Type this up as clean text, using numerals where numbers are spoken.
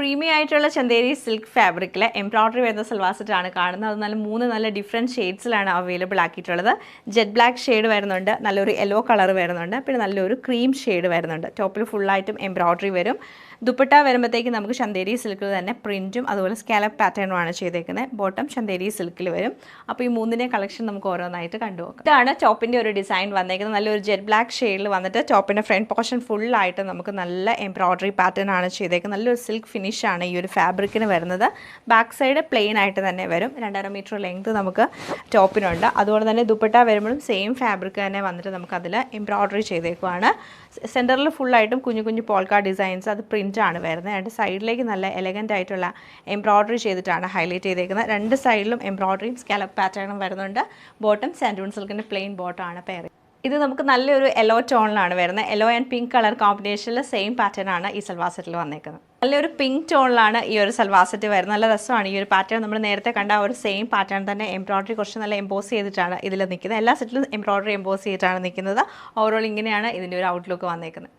Premium ആയിട്ടുള്ള Chanderi silk ഫാബ്രിക്കിലെ embroidery വരുന്ന സൽവാർ സെറ്റാണ് കാണുന്നത്. അത് മൂന്ന് ഡിഫറെൻറ്റ് ഷെയ്ഡ്സിലാണ് അവൈലബിൾ ആക്കിയിട്ടുള്ളത്. ജെറ്റ് ബ്ലാക്ക് ഷെയ്ഡ് വരുന്നുണ്ട്, നല്ലൊരു യെല്ലോ കളർ വരുന്നുണ്ട്, പിന്നെ നല്ലൊരു ക്രീം ഷെയ്ഡ് വരുന്നുണ്ട്. ടോപ്പിൽ ഫുള്ളായിട്ടും എംബ്രോയ്ഡറി വരും. ദുപ്പട്ട വരുമ്പോഴത്തേക്ക് നമുക്ക് ചന്തേരി സിൽക്കിൽ തന്നെ പ്രിൻറ്റും അതുപോലെ സ്കാലപ്പ് പാറ്റേണുമാണ് ചെയ്തേക്കുന്നത്. ബോട്ടം ചന്തേരി സിൽക്കിൽ വരും. അപ്പോൾ ഈ മൂന്നിനെ കളക്ഷൻ നമുക്ക് ഓരോന്നായിട്ട് കണ്ടുപോകാം. ഇതാണ് ടോപ്പിൻ്റെ ഒരു ഡിസൈൻ വന്നേക്കുന്നത്. നല്ലൊരു ജെറ്റ് ബ്ലാക്ക് ഷെയ്ഡിൽ വന്നിട്ട് ടോപ്പിൻ്റെ ഫ്രണ്ട് പോർഷൻ ഫുള്ളായിട്ട് നമുക്ക് നല്ല എംബ്രോയ്ഡറി പാറ്റേൺ ആണ് ചെയ്തേക്കുന്നത്. നല്ലൊരു സിൽക്ക് ഫിനിഷാണ് ഈ ഒരു ഫാബ്രിക്കിന് വരുന്നത്. ബാക്ക് സൈഡ് പ്ലെയിൻ ആയിട്ട് തന്നെ വരും. 2.5 മീറ്റർ ലെങ്ത് നമുക്ക് ടോപ്പിനുണ്ട്. അതുപോലെ തന്നെ ദുപ്പട്ട വരുമ്പോഴും സെയിം ഫാബ്രിക് തന്നെ വന്നിട്ട് നമുക്ക് അതിൽ എംബ്രോയ്ഡറി ചെയ്തേക്കുവാണ്. സെൻറ്ററിൽ ഫുള്ളായിട്ടും കുഞ്ഞു കുഞ്ഞു പോൾക്ക ഡിസൈൻസ്, അത് പ്രിൻ്റാണ് വരുന്നത്. രണ്ട് സൈഡിലേക്ക് നല്ല എലഗൻ്റ് ആയിട്ടുള്ള എംബ്രോയ്ഡറി ചെയ്തിട്ടാണ് ഹൈലൈറ്റ് ചെയ്തേക്കുന്നത്. രണ്ട് സൈഡിലും എംബ്രോയ്ഡറിയും സ്കാലപ്പ് പാറ്റേണും വരുന്നുണ്ട്. ബോട്ടം സാൻഡൂൺ സിൽക്കിൻ്റെ പ്ലെയിൻ ബോട്ടമാണ് പെയർ. ഇത് നമുക്ക് നല്ലൊരു യെല്ലോ ടോണിലാണ് വരുന്നത്. യെല്ലോ ആൻഡ് പിങ്ക് കളർ കോമ്പിനേഷനിൽ സെയിം പാറ്റേൺ ആണ് ഈ സൽവാർ സെറ്റിൽ വന്നേക്കുന്നത്. നല്ലൊരു പിങ്ക് ടോണിലാണ് ഈ ഒരു സൽവാർ സെറ്റ് വരുന്നത്. നല്ല രസമാണ് ഈ ഒരു പാറ്റേൺ. നമ്മൾ നേരത്തെ കണ്ട ഒരു സെയിം പാറ്റേൺ തന്നെ എംബ്രോയ്ഡറി കുറച്ച് നല്ല എംബോസ് ചെയ്തിട്ടാണ് ഇതിൽ നിൽക്കുന്നത്. എല്ലാ സെറ്റിലും എംബ്രോയ്ഡറി എംബോസ് ചെയ്തിട്ടാണ് നിൽക്കുന്നത്. ഓവറോൾ ഇങ്ങനെയാണ് ഇതിൻ്റെ ഒരു ഔട്ട്ലുക്ക് വന്നേക്കുന്നത്.